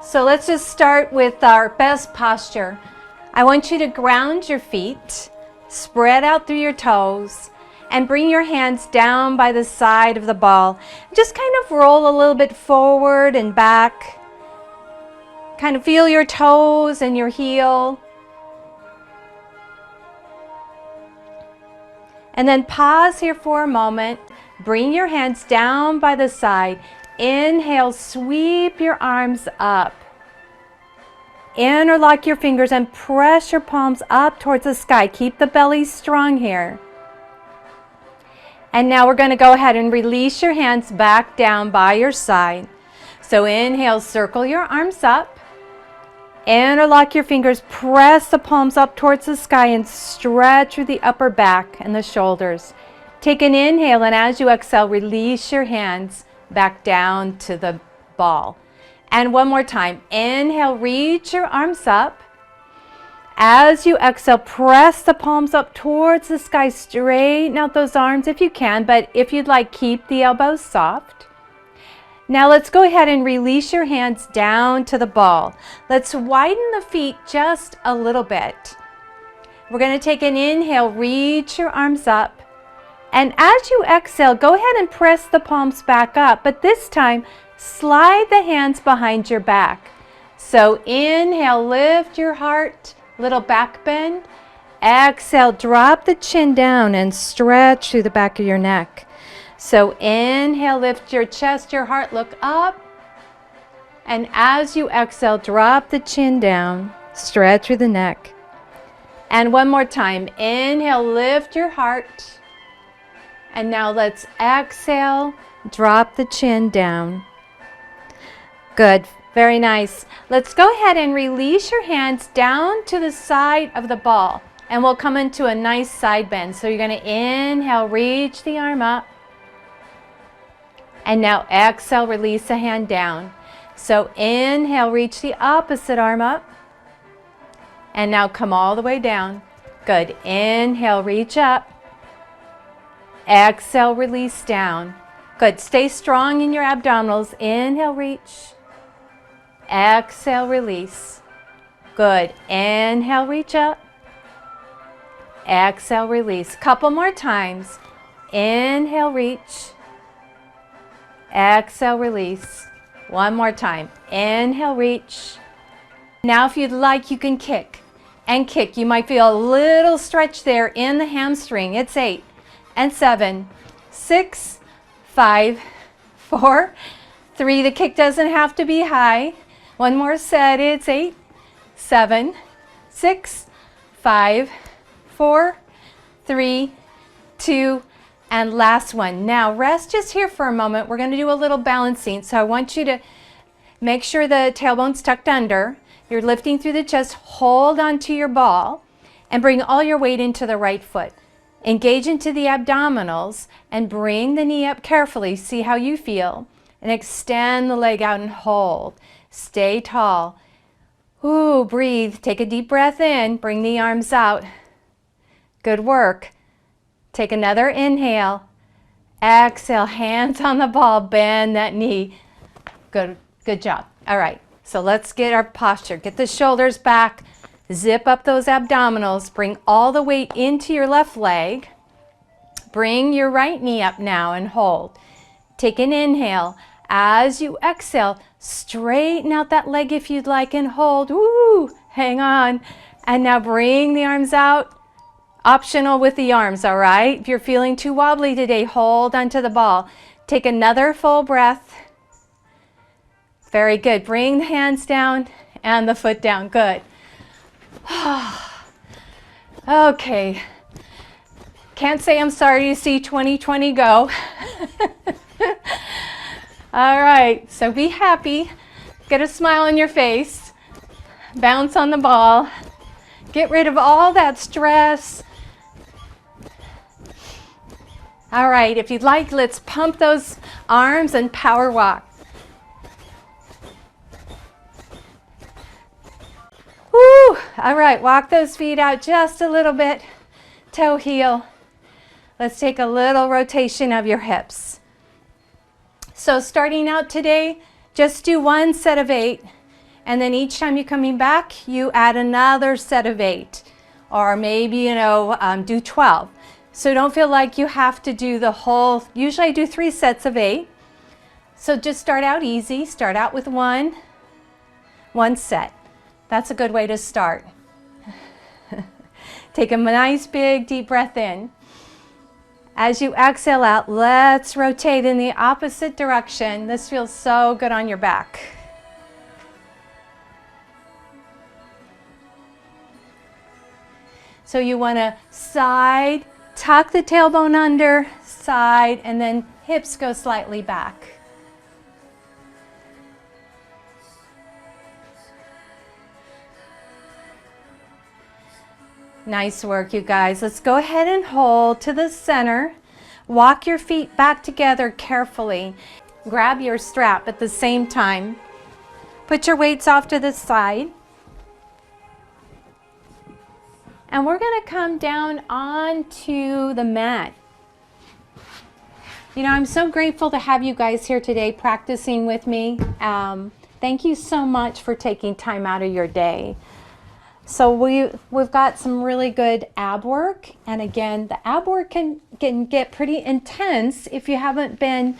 So let's just start with our best posture. I want you to ground your feet, spread out through your toes, and bring your hands down by the side of the ball. Just kind of roll a little bit forward and back. Kind of feel your toes and your heel. And then pause here for a moment. Bring your hands down by the side. Inhale, sweep your arms up. Interlock your fingers and press your palms up towards the sky. Keep the belly strong here. And now we're going to go ahead and release your hands back down by your side. So inhale, circle your arms up. Interlock your fingers, press the palms up towards the sky and stretch through the upper back and the shoulders. Take an inhale, and as you exhale, release your hands back down to the ball. And one more time. Inhale, reach your arms up. As you exhale, press the palms up towards the sky. Straighten out those arms if you can, but if you'd like, keep the elbows soft. Now let's go ahead and release your hands down to the ball. Let's widen the feet just a little bit. We're going to take an inhale, reach your arms up. And as you exhale, go ahead and press the palms back up, but this time, slide the hands behind your back. So inhale, lift your heart, little back bend. Exhale, drop the chin down and stretch through the back of your neck. So inhale, lift your chest, your heart, look up. And as you exhale, drop the chin down, stretch through the neck. And one more time. Inhale, lift your heart. And now let's exhale, drop the chin down. Good, very nice. Let's go ahead and release your hands down to the side of the ball. And we'll come into a nice side bend. So you're going to inhale, reach the arm up. And now exhale, release the hand down. So inhale, reach the opposite arm up. And now come all the way down. Good. Inhale, reach up. Exhale, release down. Good. Stay strong in your abdominals. Inhale, reach. Exhale, release. Good. Inhale, reach up. Exhale, release. Couple more times. Inhale, reach. Exhale, release. One more time. Inhale, reach. Now if you'd like, you can kick and kick. You might feel a little stretch there in the hamstring. It's 8 and 7, 6, 5, 4, 3. The kick doesn't have to be high. One more set. It's 8, 7, 6, 5, 4, 3, 2, and last one. Now rest just here for a moment. We're going to do a little balancing. So I want you to make sure the tailbone's tucked under. You're lifting through the chest. Hold onto your ball and bring all your weight into the right foot. Engage into the abdominals and bring the knee up carefully. See how you feel. And extend the leg out and hold. Stay tall. Ooh, breathe. Take a deep breath in. Bring the arms out. Good work. Take another inhale. Exhale. Hands on the ball. Bend that knee. Good job. All right. So let's get our posture. Get the shoulders back. Zip up those abdominals. Bring all the weight into your left leg. Bring your right knee up now and hold. Take an inhale. As you exhale, straighten out that leg if you'd like and hold. Woo! Hang on. And now bring the arms out. Optional with the arms, all right? If you're feeling too wobbly today, hold onto the ball. Take another full breath. Very good. Bring the hands down and the foot down. Good. Okay. Can't say I'm sorry to see 2020 go. All right, so be happy. Get a smile on your face. Bounce on the ball. Get rid of all that stress. All right, if you'd like, let's pump those arms and power walk. Woo! All right, walk those feet out just a little bit. Toe heel. Let's take a little rotation of your hips. So starting out today, just do one set of 8. And then each time you're coming back, you add another set of 8, or maybe, do 12. So don't feel like you have to do the whole, usually I do 3 sets of 8. So just start out easy, start out with one set. That's a good way to start. Take a nice big deep breath in. As you exhale out, let's rotate in the opposite direction. This feels so good on your back. So you want to side, tuck the tailbone under, side, and then hips go slightly back. Nice work, you guys. Let's go ahead and hold to the center. Walk your feet back together carefully. Grab your strap at the same time. Put your weights off to the side. And we're going to come down onto the mat. I'm so grateful to have you guys here today practicing with me. Thank you so much for taking time out of your day. So we've got some really good ab work, and again, the ab work can get pretty intense if you haven't been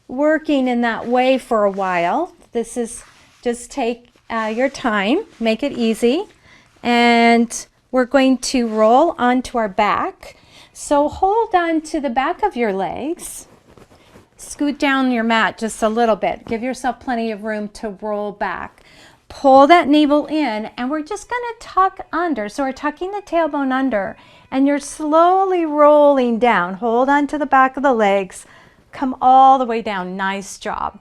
working in that way for a while. This is just take your time, make it easy, and we're going to roll onto our back. So hold on to the back of your legs, scoot down your mat just a little bit, give yourself plenty of room to roll back. Pull that navel in, and we're just going to tuck under. So we're tucking the tailbone under, and you're slowly rolling down. Hold on to the back of the legs. Come all the way down. Nice job.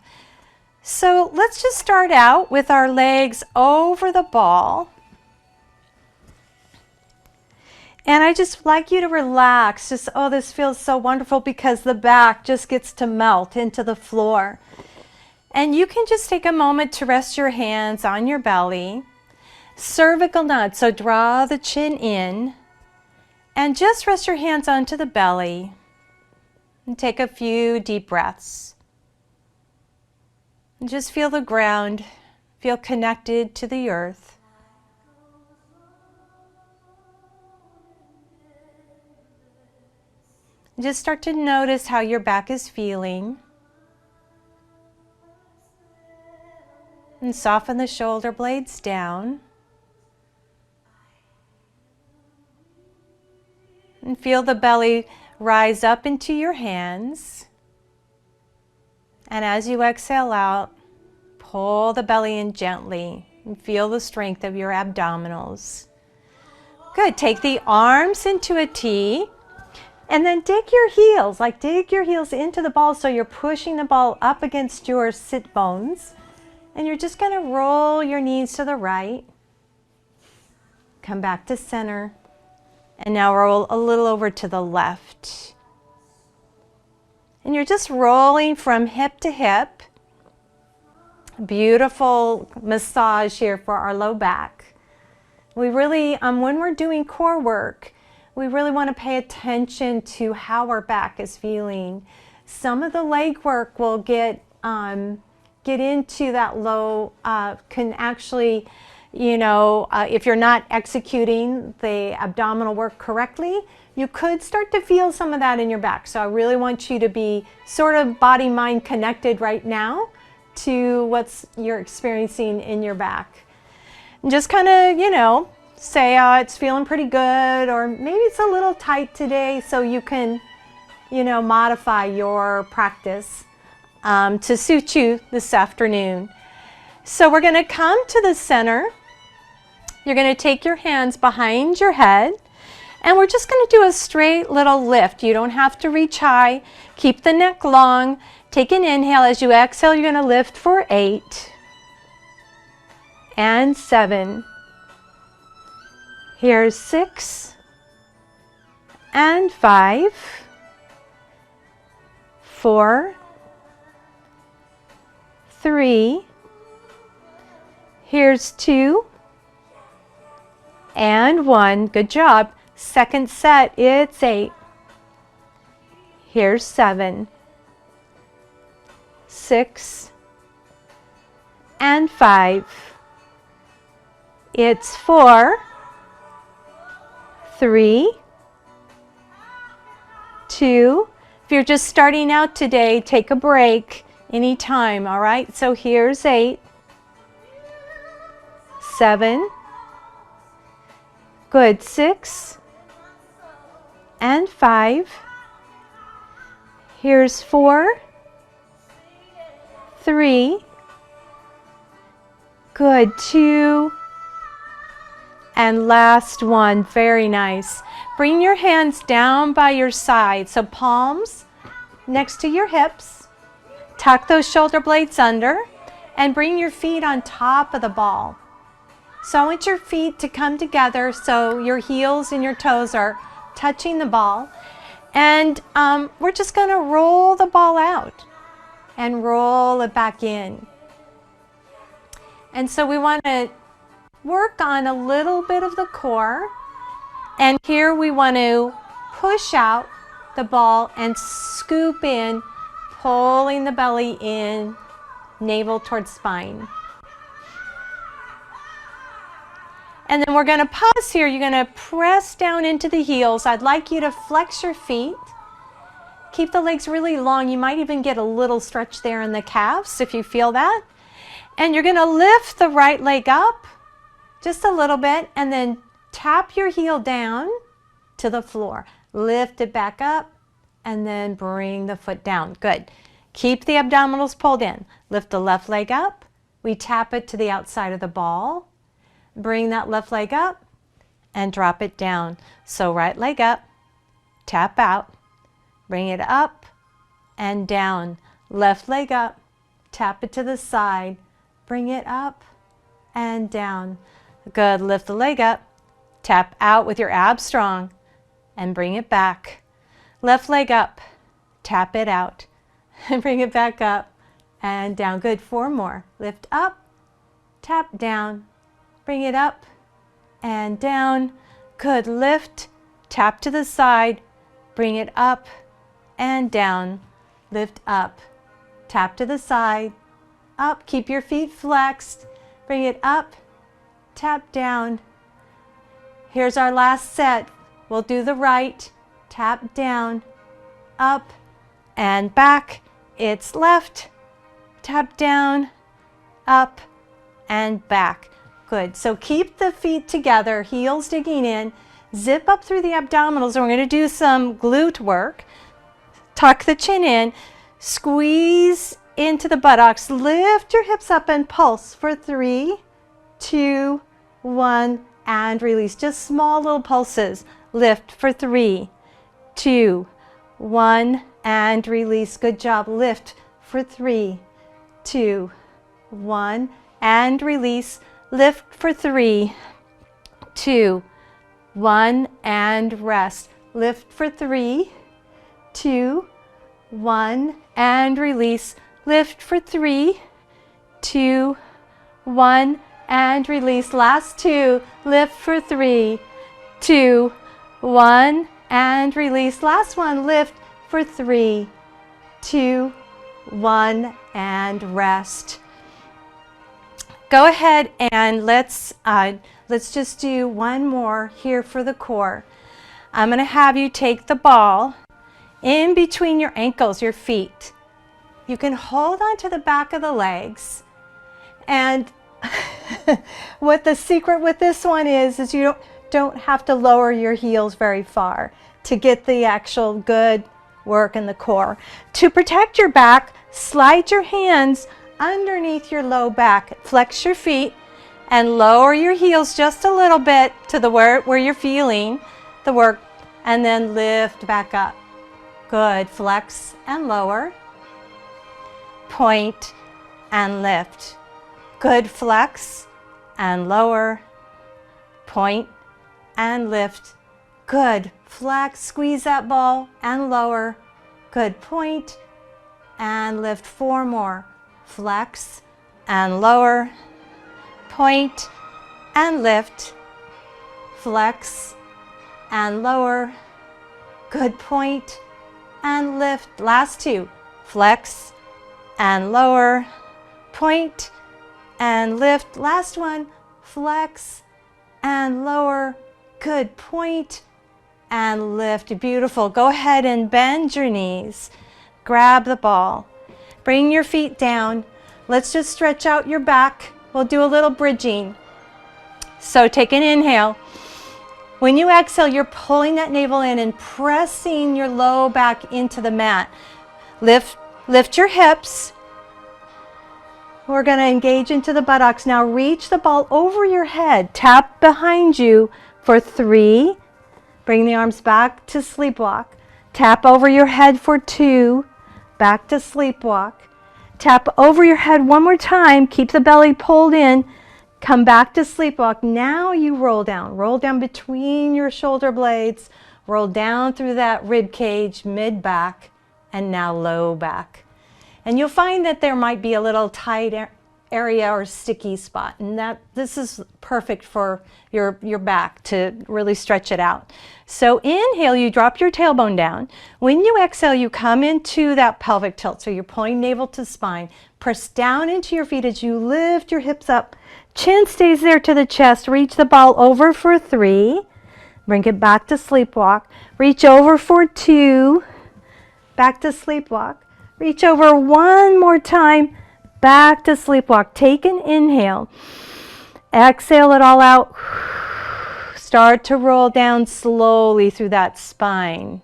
So let's just start out with our legs over the ball. And I just like you to relax. Just, oh, this feels so wonderful because the back just gets to melt into the floor. And you can just take a moment to rest your hands on your belly. Cervical nod, so draw the chin in. And just rest your hands onto the belly. And take a few deep breaths. And just feel the ground, feel connected to the earth. And just start to notice how your back is feeling. And soften the shoulder blades down. And feel the belly rise up into your hands. And as you exhale out, pull the belly in gently and feel the strength of your abdominals. Good. Take the arms into a T. And then dig your heels into the ball so you're pushing the ball up against your sit bones. And you're just going to roll your knees to the right. Come back to center. And now roll a little over to the left. And you're just rolling from hip to hip. Beautiful massage here for our low back. We really, when we're doing core work, we really want to pay attention to how our back is feeling. Some of the leg work will get into that low, can actually, if you're not executing the abdominal work correctly, you could start to feel some of that in your back. So I really want you to be sort of body-mind connected right now to what you're experiencing in your back. And just kind of, say, oh, it's feeling pretty good, or maybe it's a little tight today, so you can, modify your practice to suit you this afternoon. So we're going to come to the center. You're going to take your hands behind your head, and we're just going to do a straight little lift. You don't have to reach high. Keep the neck long. Take an inhale. As you exhale, you're going to lift for 8 and 7. Here's 6 and 5, 4, 3, here's 2 and 1. Good job. Second set, it's 8. Here's 7, 6 and 5, It's 4, 3, 2. If you're just starting out today, take a break anytime, all right? So here's 8, 7, good, 6, and 5. Here's 4, 3, good, 2, and last one. Very nice. Bring your hands down by your side, so palms next to your hips. Tuck those shoulder blades under and bring your feet on top of the ball. So I want your feet to come together so your heels and your toes are touching the ball. And we're just going to roll the ball out and roll it back in. And so we want to work on a little bit of the core. And here we want to push out the ball and scoop in, pulling the belly in, navel towards spine. And then we're going to pause here. You're going to press down into the heels. I'd like you to flex your feet. Keep the legs really long. You might even get a little stretch there in the calves if you feel that. And you're going to lift the right leg up just a little bit and then tap your heel down to the floor. Lift it back up and then bring the foot down. Good. Keep the abdominals pulled in. Lift the left leg up. We tap it to the outside of the ball. Bring that left leg up and drop it down. So right leg up, tap out, bring it up and down. Left leg up, tap it to the side, bring it up and down. Good. Lift the leg up, tap out with your abs strong and bring it back. Left leg up, tap it out and bring it back up and down. Good. 4 more. Lift up, tap down, bring it up and down. Good. Lift, tap to the side, bring it up and down. Lift up, tap to the side, up. Keep your feet flexed. Bring it up, tap down. Here's our last set. We'll do the right, tap down, up and back. It's left, tap down, up and back. Good. So keep the feet together, heels digging in, zip up through the abdominals. And we're going to do some glute work. Tuck the chin in, squeeze into the buttocks, lift your hips up and pulse for 3, 2, 1, and release. Just small little pulses. Lift for 3, 2, 1, and release. Good job. Lift for 3, 2, 1, and release. Lift for 3, 2, 1, and rest. Lift for 3, 2, 1, and release. Lift for 3, 2, 1, and release. Last 2. Lift for 3, 2, 1, and release. Last one. Lift for 3, 2, 1, and rest. Go ahead and let's just do one more here for the core. I'm going to have you take the ball in between your ankles, your feet. You can hold on to the back of the legs. And what the secret with this one is you don't have to lower your heels very far to get the actual good work in the core. To protect your back, slide your hands underneath your low back. Flex your feet and lower your heels just a little bit to the where you're feeling the work, and then lift back up. Good. Flex and lower. Point and lift. Good. Flex and lower. Point and lift. Good. Flex, squeeze that ball and lower. Good. Point and lift. 4 more. Flex and lower. Point and lift. Flex and lower. Good. Point and lift. Last 2. Flex and lower. Point and lift. Last one. flex and lower. Good, point and lift. Beautiful. Go ahead and bend your knees. Grab the ball. Bring your feet down. Let's just stretch out your back. We'll do a little bridging. So take an inhale. When you exhale, you're pulling that navel in and pressing your low back into the mat. Lift your hips. We're going to engage into the buttocks. Now reach the ball over your head. Tap behind you for 3. Bring the arms back to sleepwalk. Tap over your head for 2. Back to sleepwalk. Tap over your head one more time. Keep the belly pulled in. Come back to sleepwalk. Now you roll down. Roll down between your shoulder blades. Roll down through that rib cage, mid-back, and now low back. And you'll find that there might be a little tight area or sticky spot, and this is perfect for your back to really stretch it out. So inhale, you drop your tailbone down. When you exhale, you come into that pelvic tilt. So you're pulling navel to spine. Press down into your feet as you lift your hips up. Chin stays there to the chest. Reach the ball over for 3. Bring it back to sleepwalk. Reach over for 2. Back to sleepwalk. Reach over one more time. Back to sleepwalk. Take an inhale. Exhale it all out. Start to roll down slowly through that spine.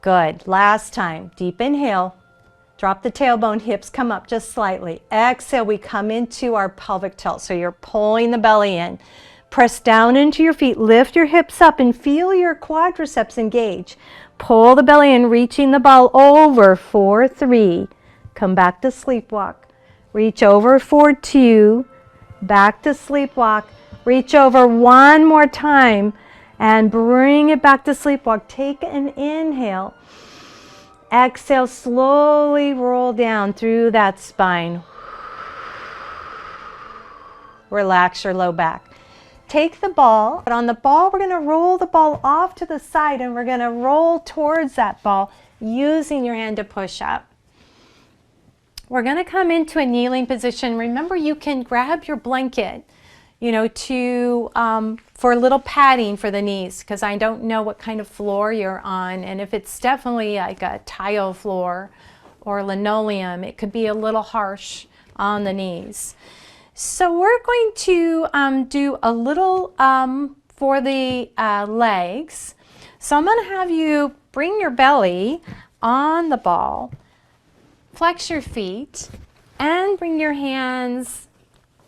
Good. Last time. Deep inhale. Drop the tailbone, hips come up just slightly. Exhale, we come into our pelvic tilt. So you're pulling the belly in. Press down into your feet, lift your hips up and feel your quadriceps engage. Pull the belly in, reaching the ball over for 3. Come back to sleepwalk. Reach over for 2. Back to sleepwalk. Reach over one more time and bring it back to sleepwalk. Take an inhale. Exhale, slowly roll down through that spine. Relax your low back. Take the ball, but on the ball, we're going to roll the ball off to the side and we're going to roll towards that ball using your hand to push up. We're going to come into a kneeling position. Remember, you can grab your blanket, for a little padding for the knees, because I don't know what kind of floor you're on, and if it's definitely like a tile floor or linoleum, it could be a little harsh on the knees. So we're going to do a little for the legs. So I'm going to have you bring your belly on the ball, flex your feet, and bring your hands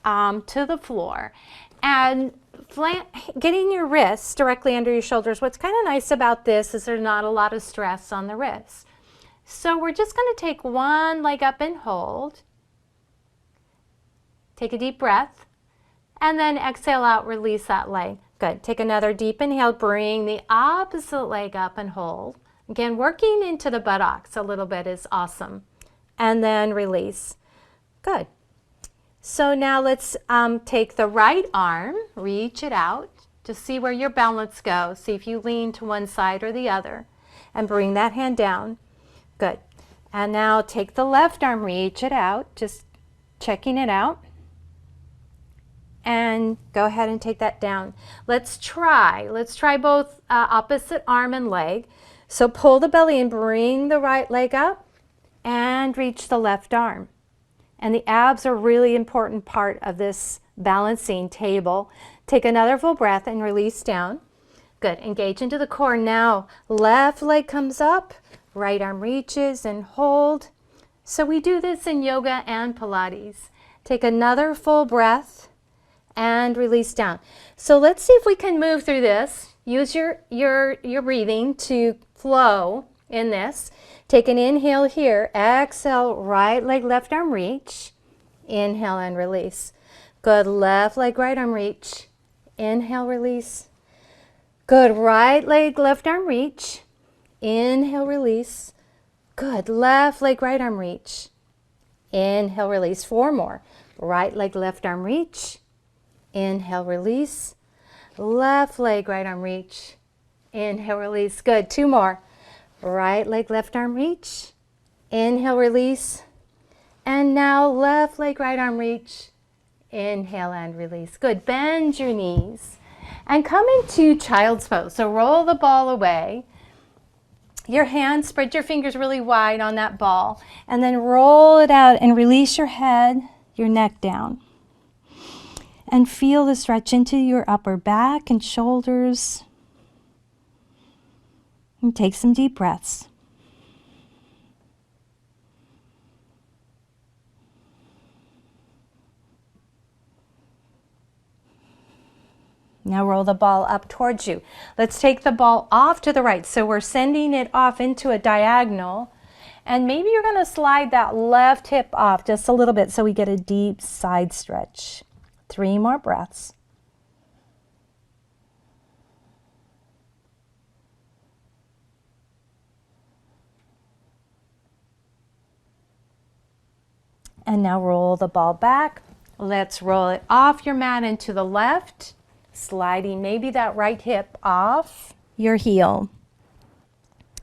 to the floor. And getting your wrists directly under your shoulders. What's kind of nice about this is there's not a lot of stress on the wrists. So we're just going to take one leg up and hold. Take a deep breath. And then exhale out, release that leg. Good. Take another deep inhale. Bring the opposite leg up and hold. Again, working into the buttocks a little bit is awesome. And then release. Good. So now let's take the right arm, reach it out, just see where your balance goes. See if you lean to one side or the other, and bring that hand down. Good. And now take the left arm, reach it out, just checking it out. And go ahead and take that down. Let's try both opposite arm and leg. So pull the belly and bring the right leg up and reach the left arm. And the abs are a really important part of this balancing table. Take another full breath and release down. Good. Engage into the core. Now, left leg comes up, right arm reaches and hold. So we do this in yoga and Pilates. Take another full breath and release down. So let's see if we can move through this. Use your breathing to flow in this. Take an inhale here. Exhale, right leg, left arm reach. Inhale and release. Good. Left leg, right arm reach. Inhale, release. Good. Right leg, left arm reach. Inhale, release. Good. Left leg, right arm reach. Inhale, release. 4 more. Right leg, left arm reach. Inhale, release. Left leg, right arm reach. Inhale, release. Good. 2 more. Right leg, left arm reach. Inhale, release. And now left leg, right arm reach. Inhale and release. Good. Bend your knees and come into child's pose. So roll the ball away. Your hands, spread your fingers really wide on that ball, and then roll it out and release your head, your neck down. And feel the stretch into your upper back and shoulders. And take some deep breaths. Now roll the ball up towards you. Let's take the ball off to the right. So we're sending it off into a diagonal. And maybe you're going to slide that left hip off just a little bit so we get a deep side stretch. 3 more breaths. And now roll the ball back. Let's roll it off your mat into the left. Sliding maybe that right hip off your heel.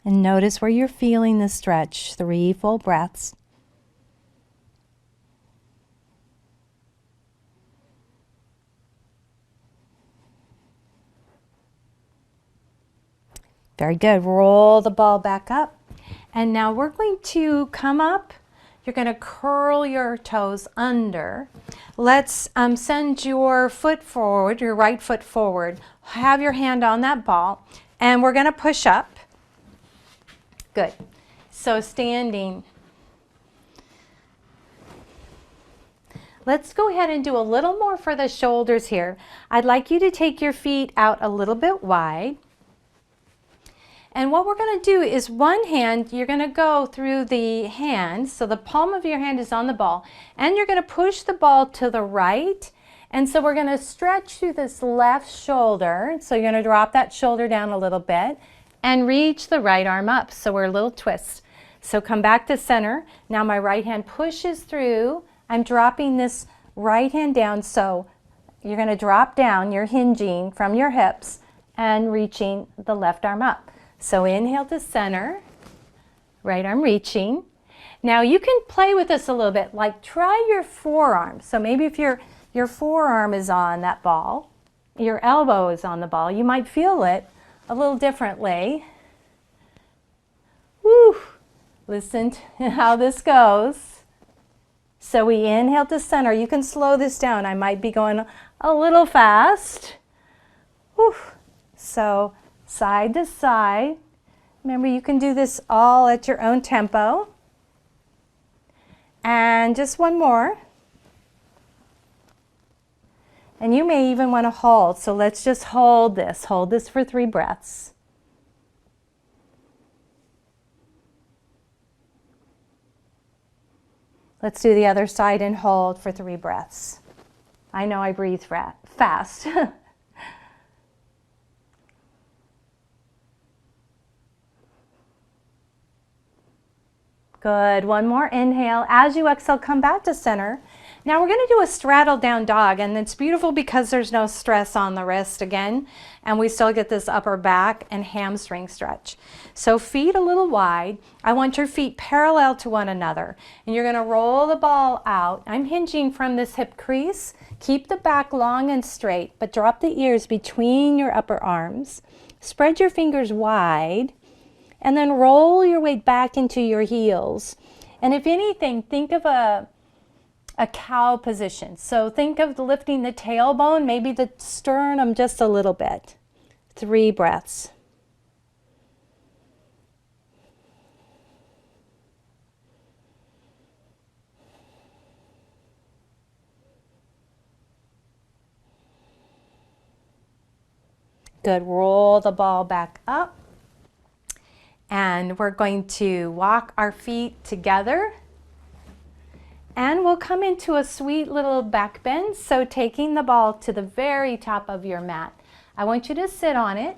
And notice where you're feeling the stretch. 3 full breaths. Very good. Roll the ball back up. And now we're going to come up. You're going to curl your toes under. Let's send your foot forward, your right foot forward. Have your hand on that ball. And we're going to push up. Good. So standing. Let's go ahead and do a little more for the shoulders here. I'd like you to take your feet out a little bit wide. And what we're going to do is one hand, you're going to go through the hand. So the palm of your hand is on the ball. And you're going to push the ball to the right. And so we're going to stretch through this left shoulder. So you're going to drop that shoulder down a little bit and reach the right arm up. So we're a little twist. So come back to center. Now my right hand pushes through. I'm dropping this right hand down. So you're going to drop down. You're hinging from your hips and reaching the left arm up. So inhale to center, right arm reaching. Now you can play with this a little bit, like try your forearm. So maybe if your forearm is on that ball, your elbow is on the ball, you might feel it a little differently. Woo! Listen to how this goes. So we inhale to center. You can slow this down. I might be going a little fast. Woo! So side to side. Remember, you can do this all at your own tempo. And just one more. And you may even want to hold. So let's just hold this. Hold this for 3 breaths. Let's do the other side and hold for 3 breaths. I know I breathe fast. Good. One more inhale. As you exhale, come back to center. Now we're going to do a straddle down dog, and it's beautiful because there's no stress on the wrist again, and we still get this upper back and hamstring stretch. So feet a little wide. I want your feet parallel to one another, and you're going to roll the ball out. I'm hinging from this hip crease. Keep the back long and straight, but drop the ears between your upper arms. Spread your fingers wide. And then roll your weight back into your heels. And if anything, think of a cow position. So think of lifting the tailbone, maybe the sternum just a little bit. 3 breaths. Good. Roll the ball back up. And we're going to walk our feet together. And we'll come into a sweet little back bend. So taking the ball to the very top of your mat. I want you to sit on it.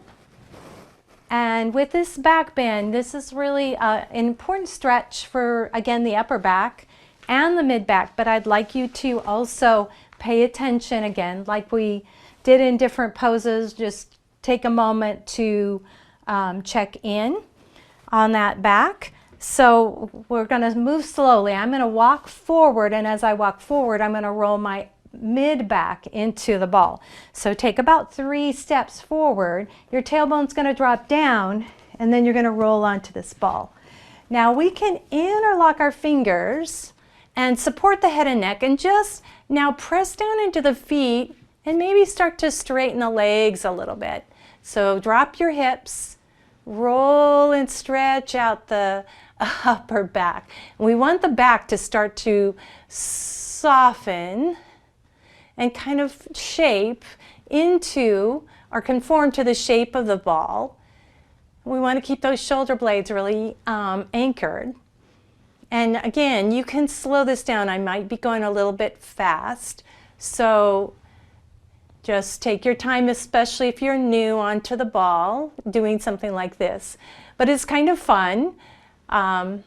And with this back bend, this is really an important stretch for, again, the upper back and the mid back. But I'd like you to also pay attention again, like we did in different poses. Just take a moment to check in on that back. So we're going to move slowly. I'm going to walk forward, and as I walk forward, I'm going to roll my mid-back into the ball. So take about 3 steps forward. Your tailbone's going to drop down, and then you're going to roll onto this ball. Now we can interlock our fingers and support the head and neck, and just now press down into the feet and maybe start to straighten the legs a little bit. So drop your hips, roll and stretch out the upper back. We want the back to start to soften and kind of shape into or conform to the shape of the ball. We want to keep those shoulder blades really anchored. And again, you can slow this down. I might be going a little bit fast. So just take your time, especially if you're new onto the ball, doing something like this. But it's kind of fun, and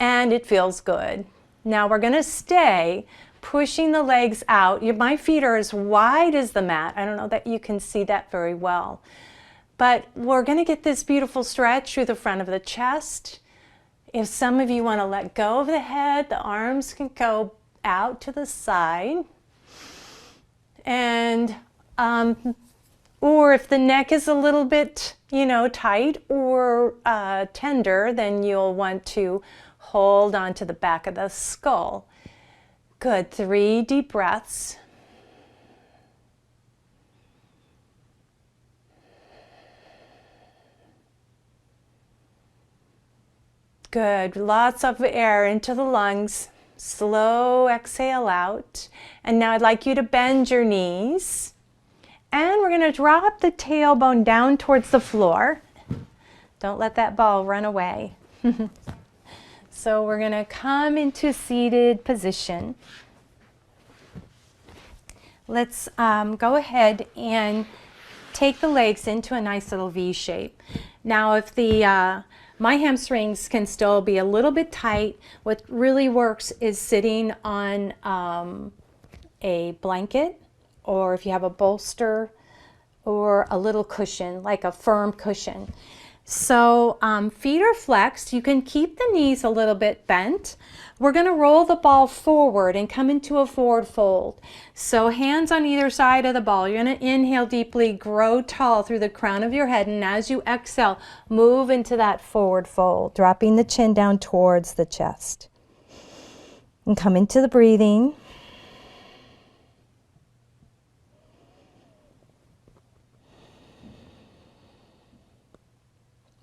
it feels good. Now we're going to stay pushing the legs out. My feet are as wide as the mat. I don't know that you can see that very well. But we're going to get this beautiful stretch through the front of the chest. If some of you want to let go of the head, the arms can go out to the side. And or if the neck is a little bit, tight or tender, then you'll want to hold onto the back of the skull. Good. 3 deep breaths. Good. Lots of air into the lungs. Slow exhale out. And now I'd like you to bend your knees. And we're going to drop the tailbone down towards the floor. Don't let that ball run away. So we're going to come into seated position. Let's go ahead and take the legs into a nice little V shape. Now if my hamstrings can still be a little bit tight, what really works is sitting on a blanket, or if you have a bolster or a little cushion, like a firm cushion. So feet are flexed. You can keep the knees a little bit bent. We're going to roll the ball forward and come into a forward fold. So hands on either side of the ball. You're going to inhale deeply, grow tall through the crown of your head, and as you exhale, move into that forward fold, dropping the chin down towards the chest. And come into the breathing.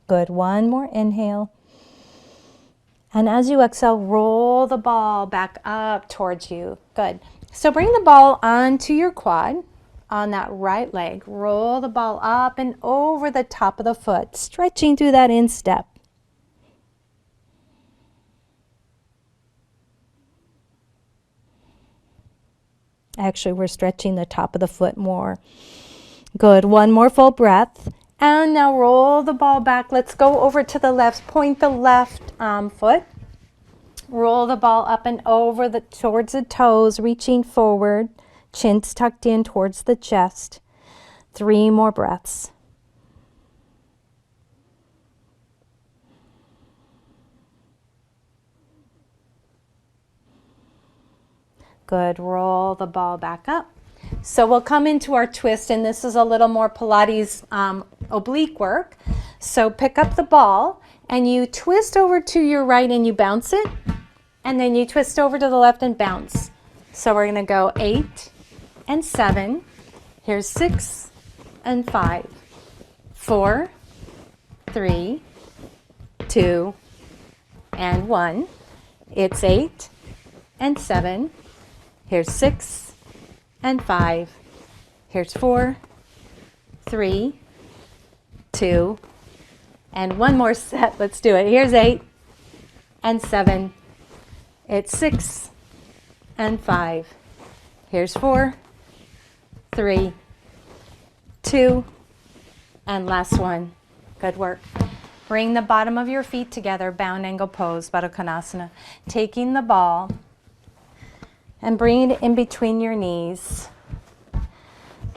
Good. One more inhale. And as you exhale, roll the ball back up towards you. Good. So bring the ball onto your quad on that right leg. Roll the ball up and over the top of the foot, stretching through that instep. Actually, we're stretching the top of the foot more. Good. One more full breath. And now roll the ball back. Let's go over to the left. Point the left foot. Roll the ball up and over towards the toes, reaching forward. Chin's tucked in towards the chest. 3 more breaths. Good. Roll the ball back up. So we'll come into our twist, and this is a little more Pilates oblique work. So pick up the ball and you twist over to your right and you bounce it, and then you twist over to the left and bounce. So we're going to go 8 and 7. Here's 6 and 5, 4, 3, 2, and 1. It's 8 and 7. Here's 6 and 5. Here's 4, 3, 2, and one more set. Let's do it. Here's 8 and 7. It's 6 and 5. Here's 4, 3, 2, and last one. Good work. Bring the bottom of your feet together, bound angle pose, Baddha Konasana. Taking the ball and bringing it in between your knees.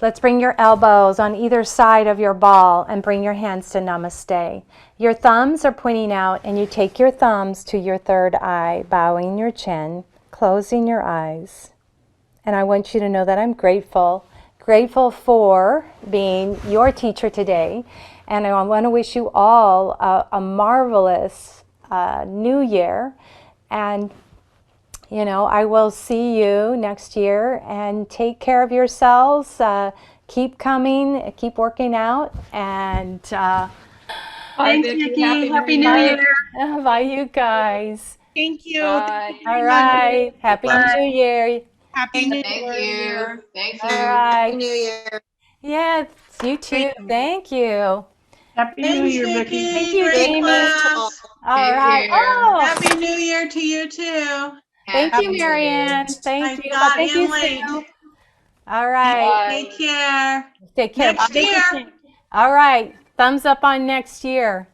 Let's bring your elbows on either side of your ball and bring your hands to Namaste. Your thumbs are pointing out, and you take your thumbs to your third eye, bowing your chin, closing your eyes. And I want you to know that I'm grateful. Grateful for being your teacher today. And I want to wish you all a marvelous new year. And, you know, I will see you next year. And take care of yourselves. Keep coming. Keep working out. And Thanks, Vicki. Happy New Year. bye, you guys. Thank you. Bye. Thank you All very much. right. Happy Bye. New Year. Happy New Thank Year. you. Thank All you. right. Happy New Year. Yes, you too. Thank you. Happy New Thanks, Year, Vicki. Thank Vicki. you, Great Big Jamie. love to all. class. All Take right. care. Oh, Happy New Year to you too. thank you, Happy New Year. Marianne. Thank I you. got Thank you, in late. Sue. All right. Take Bye. care. Take care. Next Thank year. you. All right. Thumbs up on next year.